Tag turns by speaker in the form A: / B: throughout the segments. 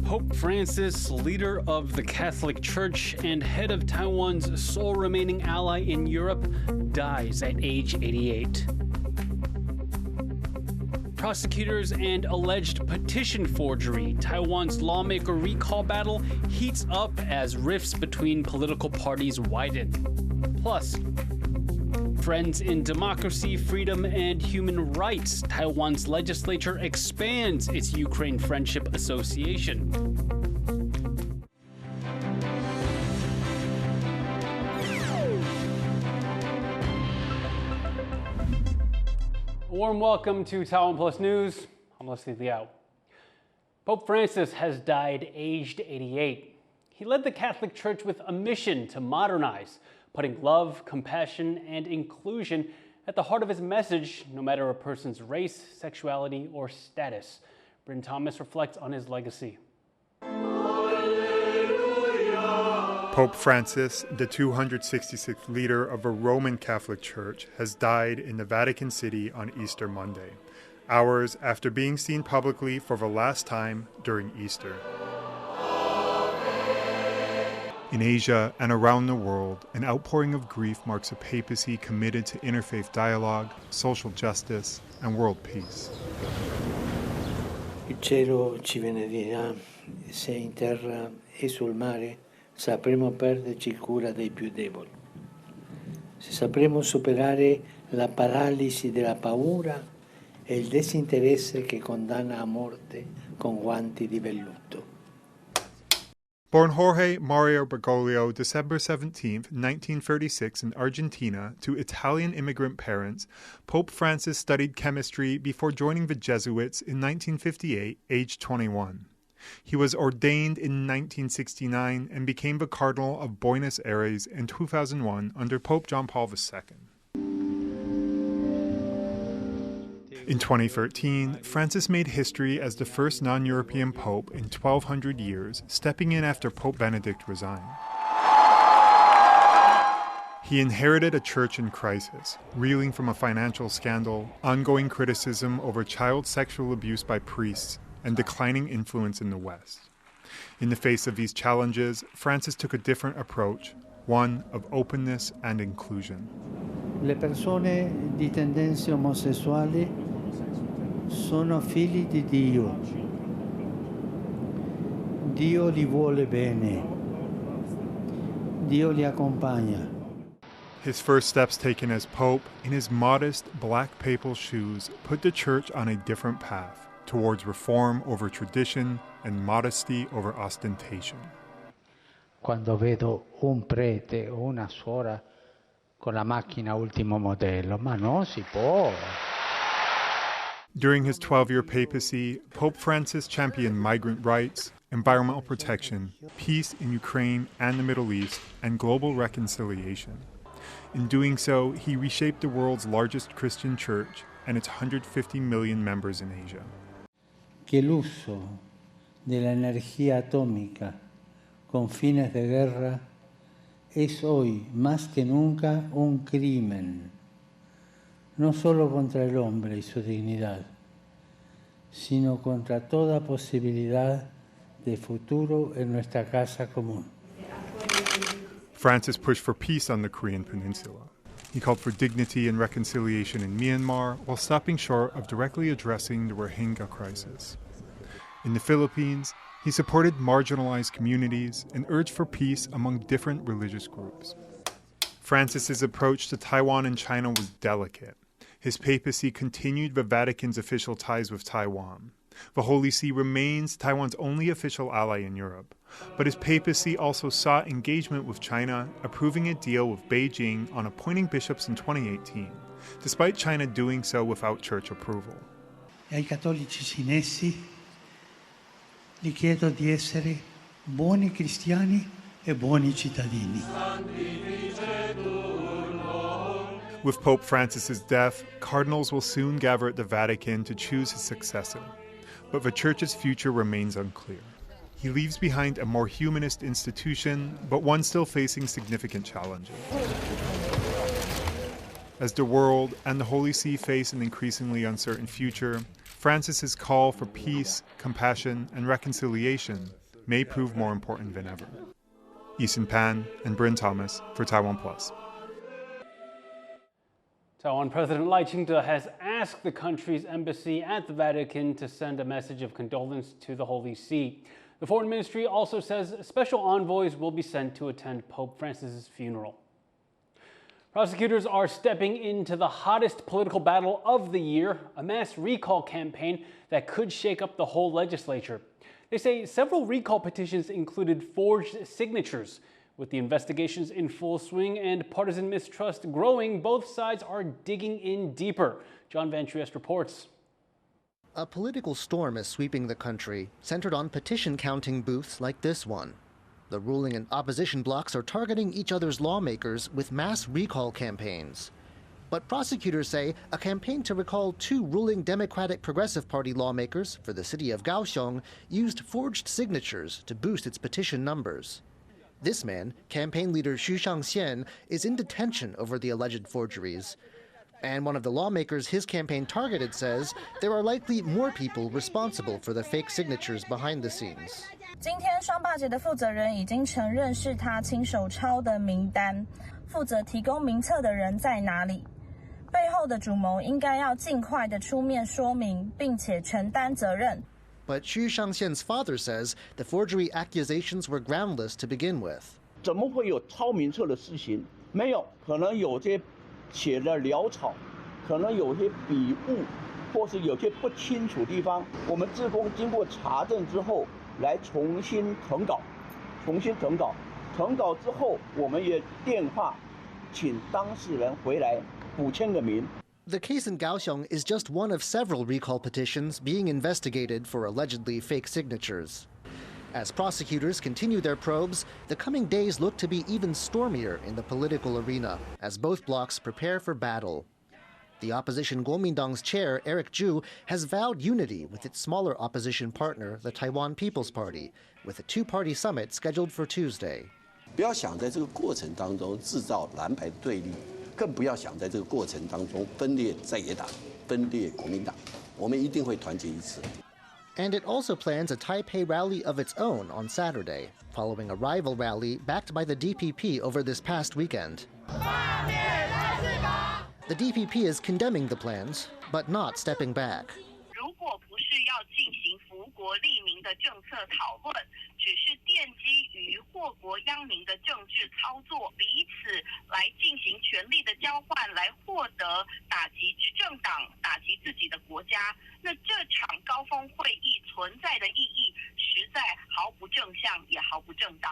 A: Pope Francis, leader of the Catholic Church and head of Taiwan's sole remaining ally in Europe, dies at age 88. Prosecutors and alleged petition forgery. Taiwan's lawmaker recall battle heats up as rifts between political parties widen. Plus, friends in democracy, freedom, and human rights. Taiwan's legislature expands its Ukraine Friendship Association. A warm welcome to TaiwanPlus News. I'm Liao. Pope Francis has died aged 88. He led the Catholic Church with a mission to modernize, putting love, compassion, and inclusion at the heart of his message, no matter a person's race, sexuality, or status. Bryn Thomas reflects on his legacy.
B: Pope Francis, the 266th leader of a Roman Catholic Church, has died in the Vatican City on Easter Monday, hours after being seen publicly for the last time during Easter. In Asia and around the world, an outpouring of grief marks a papacy committed to interfaith dialogue, social justice, and world peace.
C: Il cielo ci benedirà, se in terra e sul mare sapremo perderci cura dei più deboli. Se sapremo superare la paralisi della paura e il disinteresse che condanna a morte con guanti di velluto.
B: Born Jorge Mario Bergoglio, December 17, 1936 in Argentina, to Italian immigrant parents, Pope Francis studied chemistry before joining the Jesuits in 1958, aged 21. He was ordained in 1969 and became the Cardinal of Buenos Aires in 2001 under Pope John Paul II. In 2013, Francis made history as the first non-European pope in 1,200 years, stepping in after Pope Benedict resigned. He inherited a church in crisis, reeling from a financial scandal, ongoing criticism over child sexual abuse by priests, and declining influence in the West. In the face of these challenges, Francis took a different approach, one of openness and inclusion.
C: Le persone di tendenze omosessuali sono figli di Dio. Dio li vuole bene. Dio li accompagna.
B: His first steps taken as Pope, in his modest black papal shoes, put the Church on a different path, towards reform over tradition and modesty over ostentation.
C: Quando vedo un prete o una suora con la macchina ultimo modello, ma non si può.
B: During his 12-year papacy, Pope Francis championed migrant rights, environmental protection, peace in Ukraine and the Middle East, and global reconciliation. In doing so, he reshaped the world's largest Christian church and its 150 million members in Asia.
C: Que el uso de la energía atómica con fines de guerra es hoy más que nunca un crimen, no solo contra el hombre y su dignidad, sino contra toda posibilidad de futuro en nuestra casa común.
B: Francis pushed for peace on the Korean peninsula. He called for dignity and reconciliation in Myanmar while stopping short of directly addressing the Rohingya crisis. In the Philippines, he supported marginalized communities and urged for peace among different religious groups. Francis's approach to Taiwan and China was delicate. His papacy continued the Vatican's official ties with Taiwan. The Holy See remains Taiwan's only official ally in Europe, but his papacy also sought engagement with China, approving a deal with Beijing on appointing bishops in 2018, despite China doing so without church approval.
C: Ai cattolici cinesi li chiedo di essere buoni cristiani e buoni cittadini.
B: With Pope Francis's death, cardinals will soon gather at the Vatican to choose his successor. But the Church's future remains unclear. He leaves behind a more humanist institution, but one still facing significant challenges. As the world and the Holy See face an increasingly uncertain future, Francis's call for peace, compassion, and reconciliation may prove more important than ever. Eason Pan and Bryn Thomas for TaiwanPlus.
A: Taiwan President Liao has asked the country's embassy at the Vatican to send a message of condolence to the Holy See. The Foreign Ministry also says special envoys will be sent to attend Pope Francis's funeral. Prosecutors are stepping into the hottest political battle of the year, a mass recall campaign that could shake up the whole legislature. They say several recall petitions included forged signatures. With the investigations in full swing and partisan mistrust growing, both sides are digging in deeper. John Van Trieste reports.
D: A political storm is sweeping the country, centered on petition counting booths like this one. The ruling and opposition blocs are targeting each other's lawmakers with mass recall campaigns. But prosecutors say a campaign to recall 2 ruling Democratic Progressive Party lawmakers for the city of Kaohsiung used forged signatures to boost its petition numbers. This man, campaign leader Xu Shangxian, is in detention over the alleged forgeries. And one of the lawmakers his campaign targeted says there are likely more people responsible for the fake signatures behind the scenes.
E: 今天双罢节的负责人已经承认是他亲手抄的名单，负责提供名册的人在哪里？背后的主谋应该要尽快的出面说明，并且承担责任。
D: But Xu Shangxian's father says the forgery accusations were groundless to begin with.
F: 怎么会有抄名册的事情？没有，可能有些写的潦草，可能有些笔误，或是有些不清楚地方。我们志工经过查证之后，来重新誊稿，誊稿之后，我们也电话请当事人回来补签个名。
D: The case in Kaohsiung is just one of several recall petitions being investigated for allegedly fake signatures. As prosecutors continue their probes, the coming days look to be even stormier in the political arena as both blocs prepare for battle. The opposition Kuomintang's chair, Eric Zhu, has vowed unity with its smaller opposition partner, the Taiwan People's Party, with a 2-party summit scheduled for Tuesday.
G: 不要想在这个过程当中制造蓝白对立，更不要想在这个过程当中分裂在野党、分裂国民党。我们一定会团结一致。
D: And it also plans a Taipei rally of its own on Saturday, following a rival rally backed by the DPP over this past weekend. The DPP is condemning the plans, but not stepping back.
H: 如果不是要进行福国利民的政策讨论，只是奠基于祸国殃民的政治操作，彼此来进行权力的交换，来获得打击执政党、打击自己的国家，那这场高峰会议存在的意义实在毫不正向，也毫不正当。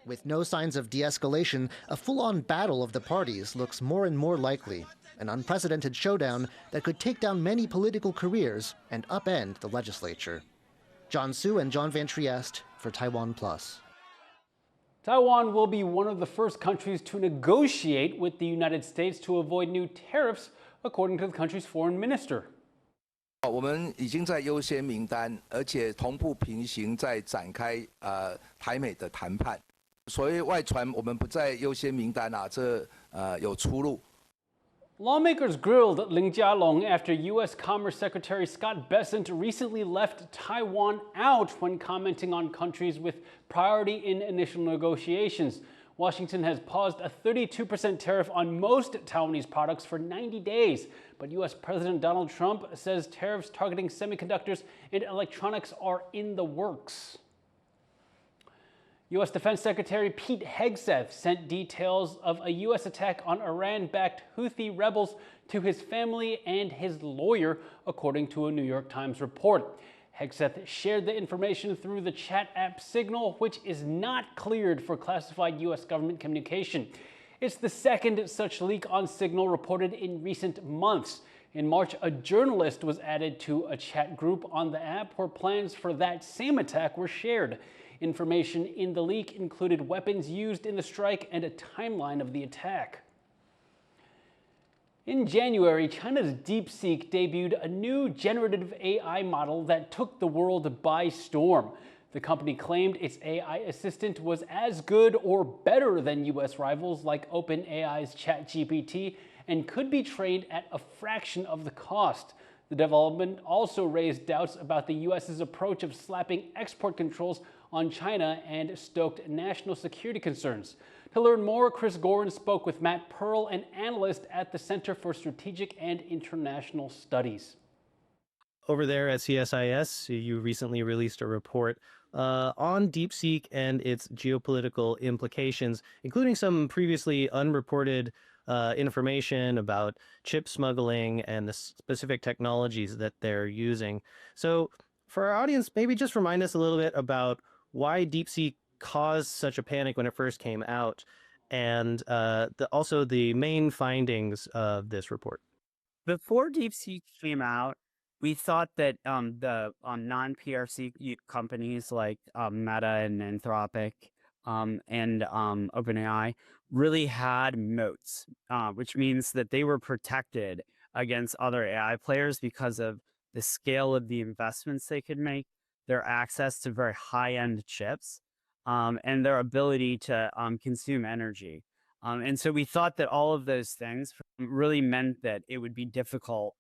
D: With no signs of de-escalation, a full-on battle of the parties looks more and more likely. An unprecedented showdown that could take down many political careers and upend the legislature. John Su and John Van Trieste for TaiwanPlus.
A: Taiwan will be one of the first countries to negotiate with the United States to avoid new tariffs, according to the country's foreign minister.
I: 我们已经在优先名单，而且同步平行在展开台美的谈判。所谓外传我们不在优先名单啊，这有出入。
A: Lawmakers grilled Ling Jialong after U.S. Commerce Secretary Scott Bessent recently left Taiwan out when commenting on countries with priority in initial negotiations. Washington has paused a 32% tariff on most Taiwanese products for 90 days. But U.S. President Donald Trump says tariffs targeting semiconductors and electronics are in the works. U.S. Defense Secretary Pete Hegseth sent details of a U.S. attack on Iran-backed Houthi rebels to his family and his lawyer, according to a New York Times report. Hegseth shared the information through the chat app Signal, which is not cleared for classified U.S. government communication. It's the second such leak on Signal reported in recent months. In March, a journalist was added to a chat group on the app where plans for that same attack were shared. Information in the leak included weapons used in the strike and a timeline of the attack. In January, China's DeepSeek debuted a new generative AI model that took the world by storm. The company claimed its AI assistant was as good or better than U.S. rivals like OpenAI's ChatGPT and could be trained at a fraction of the cost. The development also raised doubts about the U.S.'s approach of slapping export controls on China and stoked national security concerns. To learn more, Chris Gorin spoke with Matt Pearl, an analyst at the Center for Strategic and International Studies.
J: Over there at CSIS, you recently released a report on DeepSeek and its geopolitical implications, including some previously unreported information about chip smuggling and the specific technologies that they're using. So for our audience, maybe just remind us a little bit about why DeepSeek caused such a panic when it first came out, and also the main findings of this report.
K: Before DeepSeek came out, we thought that the non-PRC companies like Meta and Anthropic and OpenAI really had moats, which means that they were protected against other AI players because of the scale of the investments they could make, their access to very high-end chips, and their ability to consume energy. And so we thought that all of those things really meant that it would be difficult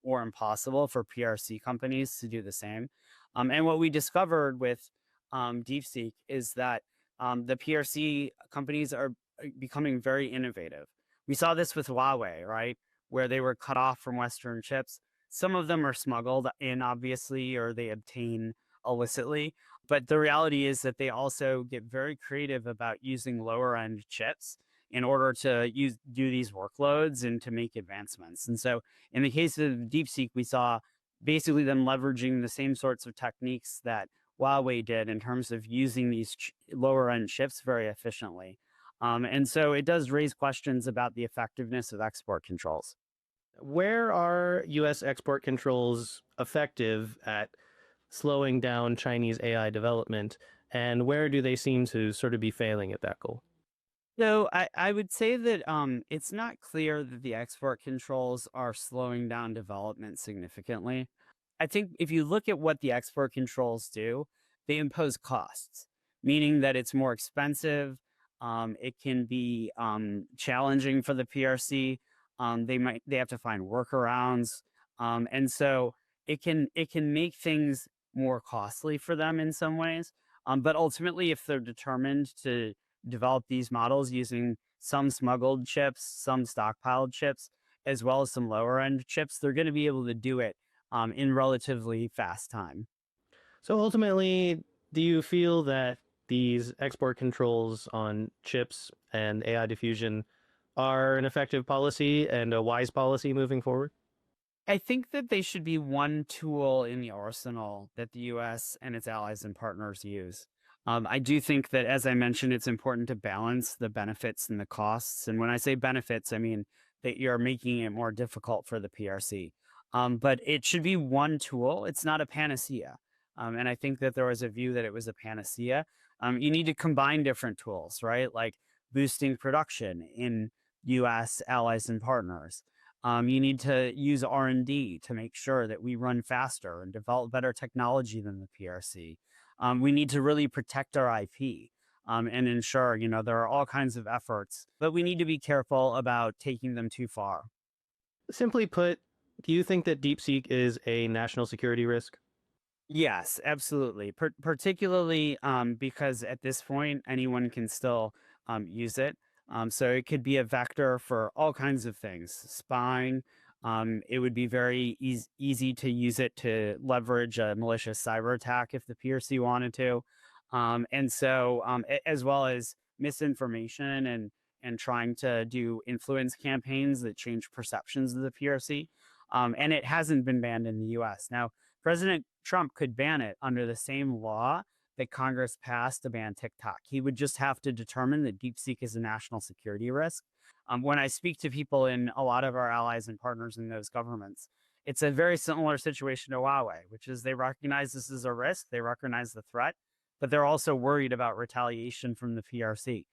K: or impossible for PRC companies to do the same. And what we discovered with DeepSeek is that the PRC companies are becoming very innovative. We saw this with Huawei, right, where they were cut off from Western chips. Some of them are smuggled in, obviously, or they obtain illicitly. But the reality is that they also get very creative about using lower end chips in order to do these workloads and to make advancements. And so in the case of DeepSeek, we saw basically them leveraging the same sorts of techniques that Huawei did in terms of using these lower end chips very efficiently. And so it does raise questions about the effectiveness of export controls.
J: Where are U.S. export controls effective at slowing down Chinese AI development, and where do they seem to sort of be failing at that goal?
K: So I would say that it's not clear that the export controls are slowing down development significantly. I think if you look at what the export controls do, they impose costs, meaning that it's more expensive. It can be challenging for the PRC. They have to find workarounds, and so it can make things more costly for them in some ways. But ultimately, if they're determined to develop these models using some smuggled chips, some stockpiled chips, as well as some lower end chips, they're going to be able to do it in relatively fast time.
J: So ultimately, do you feel that these export controls on chips and AI diffusion are an effective policy and a wise policy moving forward?
K: I think that they should be one tool in the arsenal that the U.S. and its allies and partners use. I do think that, as I mentioned, it's important to balance the benefits and the costs. And when I say benefits, I mean that you're making it more difficult for the PRC. But it should be one tool. It's not a panacea. And I think that there was a view that it was a panacea. You need to combine different tools, right? Like boosting production in U.S. allies and partners. You need to use R&D to make sure that we run faster and develop better technology than the PRC. We need to really protect our IP and ensure, there are all kinds of efforts, but we need to be careful about taking them too far.
J: Simply put, do you think that DeepSeek is a national security risk?
K: Yes, absolutely. Particularly because at this point, anyone can still use it. So it could be a vector for all kinds of things, spying. It would be very easy to use it to leverage a malicious cyber attack if the PRC wanted to. And so as well as misinformation and trying to do influence campaigns that change perceptions of the PRC. And it hasn't been banned in the US. Now, President Trump could ban it under the same law that Congress passed to ban TikTok. He would just have to determine that DeepSeek is a national security risk. When I speak to people in a lot of our allies and partners in those governments, it's a very similar situation to Huawei, which is they recognize this is a risk, they recognize the threat, but they're also worried about retaliation from the PRC.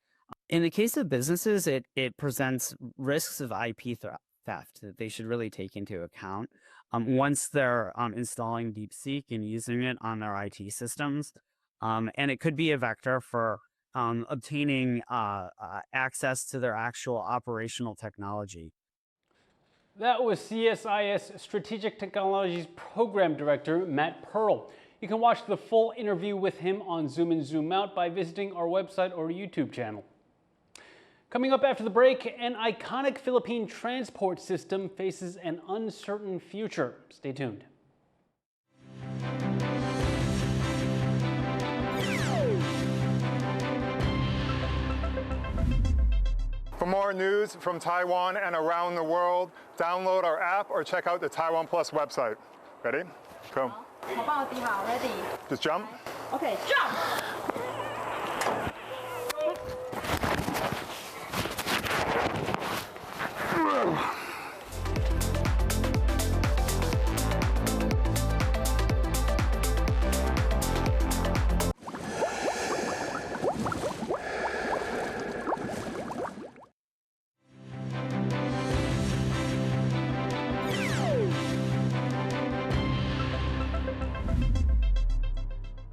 K: In the case of businesses, it presents risks of IP theft that they should really take into account once they're installing DeepSeek and using it on their IT systems. And it could be a vector for obtaining access to their actual operational technology.
A: That was CSIS Strategic Technologies Program Director Matt Pearl. You can watch the full interview with him on Zoom In Zoom Out by visiting our website or YouTube channel. Coming up after the break, an iconic Philippine transport system faces an uncertain future. Stay tuned.
B: For more news from Taiwan and around the world, download our app or check out the TaiwanPlus website. Ready? Go.
E: Ready?
B: Just jump.
E: Okay, jump!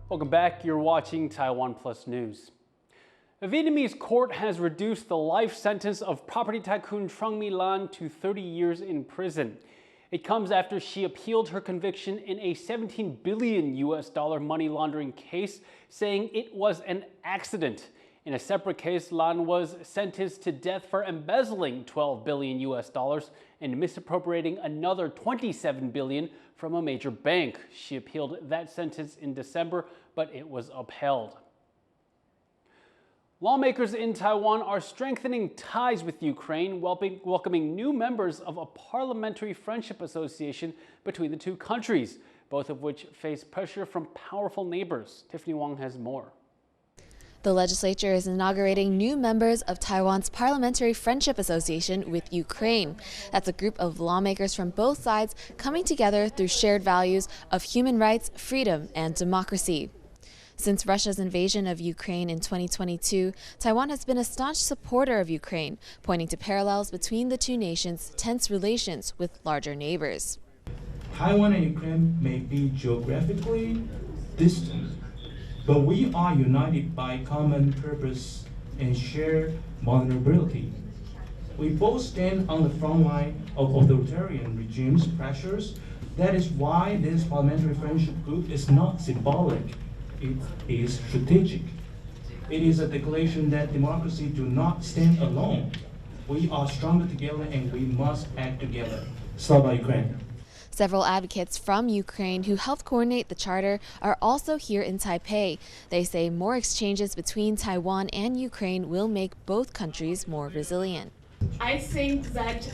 A: Welcome back. You're watching TaiwanPlus News. A Vietnamese court has reduced the life sentence of property tycoon Trung My Lan to 30 years in prison. It comes after she appealed her conviction in a $17 billion money laundering case, saying it was an accident. In a separate case, Lan was sentenced to death for embezzling $12 billion and misappropriating another $27 billion from a major bank. She appealed that sentence in December, but it was upheld. Lawmakers in Taiwan are strengthening ties with Ukraine, welcoming new members of a parliamentary friendship association between the two countries, both of which face pressure from powerful neighbors. Tiffany Wong has more.
L: The legislature is inaugurating new members of Taiwan's Parliamentary Friendship Association with Ukraine. That's a group of lawmakers from both sides coming together through shared values of human rights, freedom, and democracy. Since Russia's invasion of Ukraine in 2022, Taiwan has been a staunch supporter of Ukraine, pointing to parallels between the two nations' tense relations with larger neighbors.
M: Taiwan and Ukraine may be geographically distant, but we are united by common purpose and shared vulnerability. We both stand on the front line of authoritarian regimes' pressures. That is why this parliamentary friendship group is not symbolic. It is strategic. It is a declaration that democracy do not stand alone. We are stronger together and we must act together. Slava Ukraine.
L: Several advocates from Ukraine who helped coordinate the charter are also here in Taipei. They say more exchanges between Taiwan and Ukraine will make both countries more resilient.
N: I think that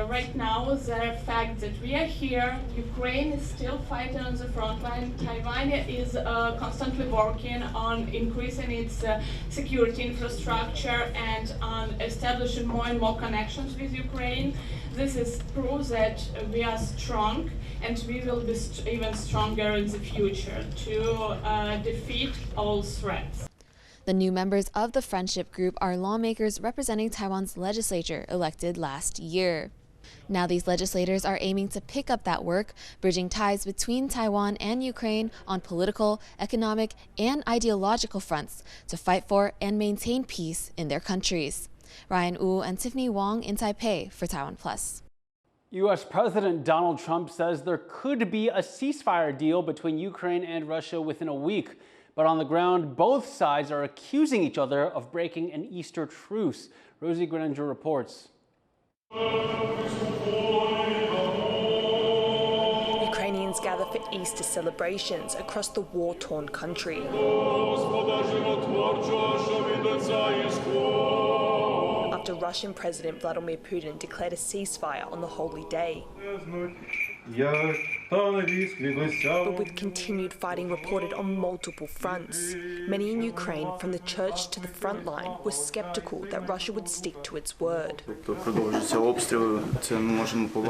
N: right now the fact that we are here, Ukraine is still fighting on the front line, Taiwan is constantly working on increasing its security infrastructure and on establishing more and more connections with Ukraine. This is proof that we are strong and we will be even stronger in the future to defeat all threats.
L: The new members of the friendship group are lawmakers representing Taiwan's legislature elected last year. Now these legislators are aiming to pick up that work, bridging ties between Taiwan and Ukraine on political, economic, and ideological fronts to fight for and maintain peace in their countries. Ryan Wu and Tiffany Wong in Taipei for TaiwanPlus.
A: U.S. President Donald Trump says there could be a ceasefire deal between Ukraine and Russia within a week. But on the ground, both sides are accusing each other of breaking an Easter truce. Rosie Granger reports.
O: Ukrainians gather for Easter celebrations across the war-torn country. After Russian President Vladimir Putin declared a ceasefire on the holy day. But with continued fighting reported on multiple fronts, many in Ukraine, from the church to the front line, were skeptical that Russia would stick to its word.
P: The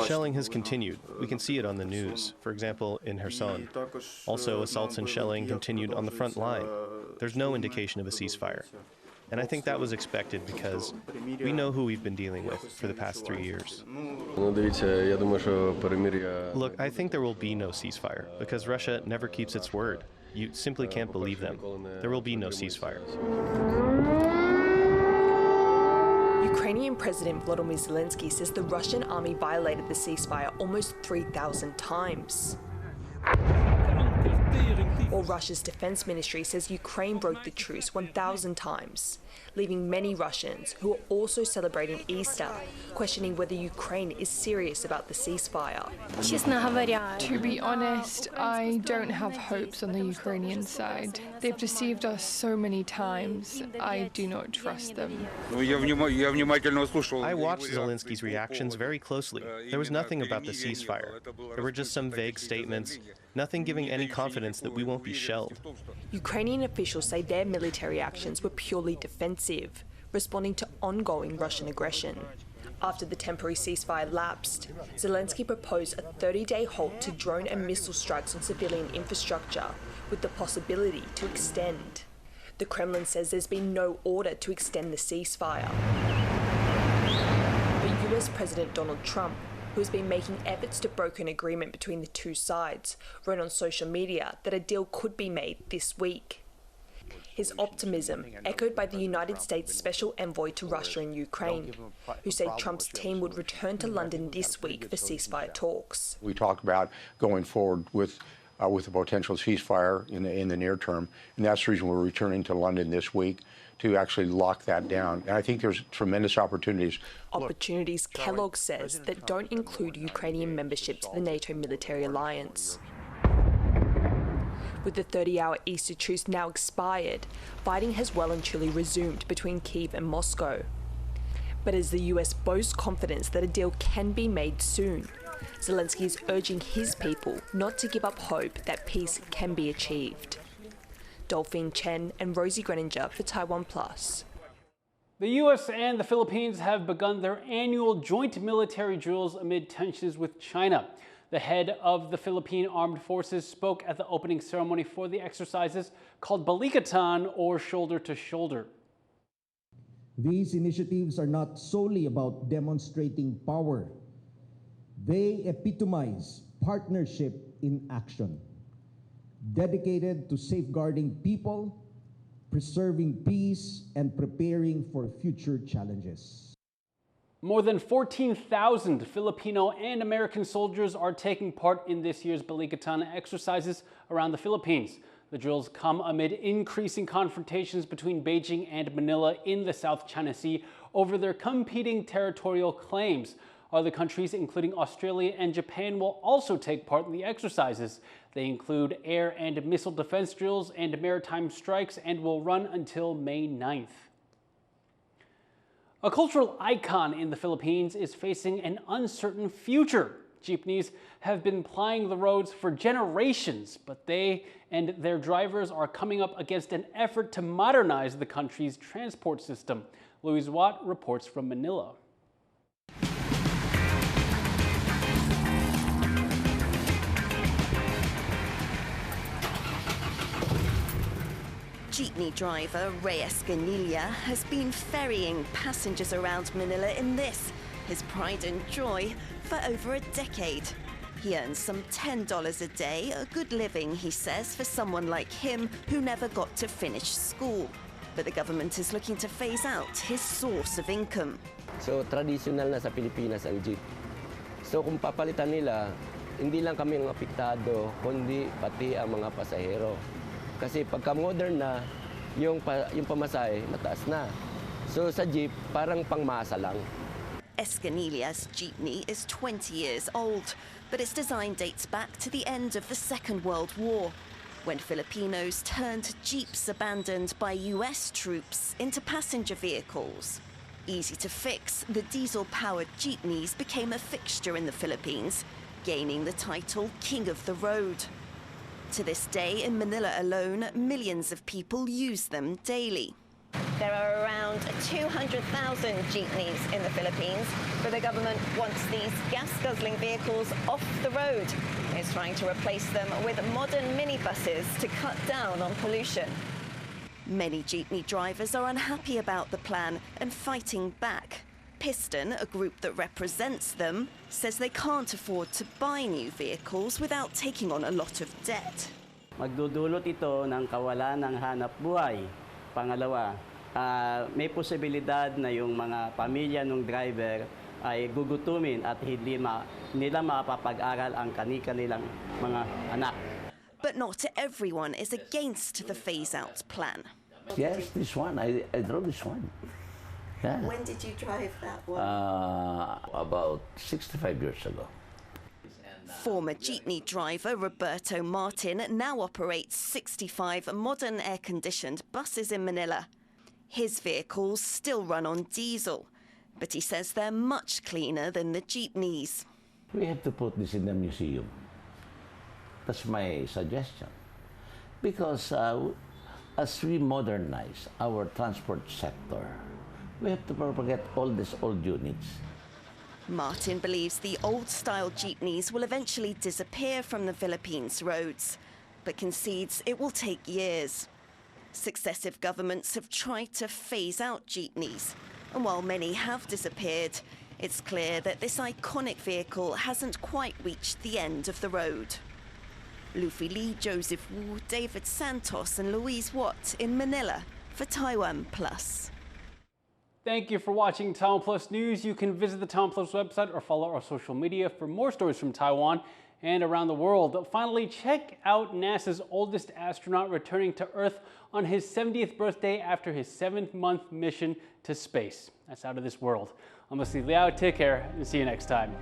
P: shelling has continued. We can see it on the news, for example, in Kherson. Also, assaults and shelling continued on the front line. There's no indication of a ceasefire. And I think that was expected because we know who we've been dealing with for the past 3 years. Look, I think there will be no ceasefire because Russia never keeps its word. You simply can't believe them. There will be no ceasefire.
O: Ukrainian President Volodymyr Zelensky says the Russian army violated the ceasefire almost 3,000 times. While Russia's defense ministry says Ukraine broke the truce 1,000 times, leaving many Russians, who are also celebrating Easter, questioning whether Ukraine is serious about the ceasefire.
Q: To be honest, I don't have hopes on the Ukrainian side. They've deceived us so many times. I do not trust them.
P: I watched Zelensky's reactions very closely. There was nothing about the ceasefire. There were just some vague statements, nothing giving any confidence that we won't be shelled.
O: Ukrainian officials say their military actions were purely defensive, responding to ongoing Russian aggression. After the temporary ceasefire lapsed, Zelensky proposed a 30-day halt to drone and missile strikes on civilian infrastructure, with the possibility to extend. The Kremlin says there's been no order to extend the ceasefire. But US President Donald Trump, who has been making efforts to broker an agreement between the two sides, wrote on social media that a deal could be made this week. His optimism echoed by the United States Special Envoy to Russia and Ukraine, who said Trump's team would return to London this week for ceasefire talks.
R: We talked about going forward with a potential ceasefire in the near term, and that's the reason we're returning to London this week to actually lock that down. And I think there's tremendous opportunities.
O: Opportunities Kellogg says that don't include Ukrainian membership to the NATO military alliance. With the 30-hour Easter truce now expired, fighting has well and truly resumed between Kyiv and Moscow. But as the US boasts confidence that a deal can be made soon, Zelensky is urging his people not to give up hope that peace can be achieved. Dolphine Chen and Rosie Greninger for TaiwanPlus.
A: The U.S. and the Philippines have begun their annual joint military drills amid tensions with China. The head of the Philippine Armed Forces spoke at the opening ceremony for the exercises called Balikatan, or shoulder to shoulder.
S: These initiatives are not solely about demonstrating power. They epitomize partnership in action, dedicated to safeguarding people, preserving peace, and preparing for future challenges.
A: More than 14,000 Filipino and American soldiers are taking part in this year's Balikatan exercises around the Philippines. The drills come amid increasing confrontations between Beijing and Manila in the South China Sea over their competing territorial claims. Other countries, including Australia and Japan, will also take part in the exercises. They include air and missile defense drills and maritime strikes and will run until May 9th. A cultural icon in the Philippines is facing an uncertain future. Jeepneys have been plying the roads for generations, but they and their drivers are coming up against an effort to modernize the country's transport system. Louise Watt reports from Manila.
T: Jeepney driver Ray Escanilla has been ferrying passengers around Manila in this, his pride and joy, for over a decade. He earns some $10 a day, a good living, he says, for someone like him who never got to finish school. But the government is looking to phase out his source of income.
U: So, traditional na sa Pilipinas ang jeep. So, kung papalitan nila, hindi lang kami ang apektado, kundi pati ang mga pasahero. Kasi pagka modern na, yung pamasahe mataas na. So sa jeep, parang pangmasa lang.
T: Escanilla's jeepney is 20 years old, but its design dates back to the end of the Second World War, when Filipinos turned jeeps abandoned by US troops into passenger vehicles. Easy to fix, the diesel-powered jeepneys became a fixture in the Philippines, gaining the title King of the Road. To this day, in Manila alone, millions of people use them daily. There are around 200,000 jeepneys in the Philippines, but the government wants these gas-guzzling vehicles off the road. It's trying to replace them with modern minibuses to cut down on pollution. Many jeepney drivers are unhappy about the plan and fighting back. Piston, a group that represents them, says they can't afford to buy new vehicles without taking on a lot of debt.
U: Magdudulot ito ng kawalan ng hanap buhay. Pangalawa,
C: may posibilidad na yung mga pamilya ng driver ay gugutumin at hindi nila mapapag-aral ang kanilang mga anak.
T: But not everyone is against the phase-out plan.
V: Yes, this one. I drove this one. Yeah.
T: When did you drive that one?
V: About 65 years ago.
T: Former jeepney driver Roberto Martin now operates 65 modern air-conditioned buses in Manila. His vehicles still run on diesel, but he says they're much cleaner than the jeepneys.
V: We have to put this in the museum. That's my suggestion. Because as we modernize our transport sector, we have to forget all these old units.
T: Martin believes the old-style jeepneys will eventually disappear from the Philippines' roads, but concedes it will take years. Successive governments have tried to phase out jeepneys, and while many have disappeared, it's clear that this iconic vehicle hasn't quite reached the end of the road. Luffy Lee, Joseph Wu, David Santos and Louise Watt in Manila for TaiwanPlus.
A: Thank you for watching TaiwanPlus News. You can visit the TaiwanPlus website or follow our social media for more stories from Taiwan and around the world. Finally, check out NASA's oldest astronaut returning to Earth on his 70th birthday after his 7th-month mission to space. That's out of this world. I'm Liao. Take care and see you next time.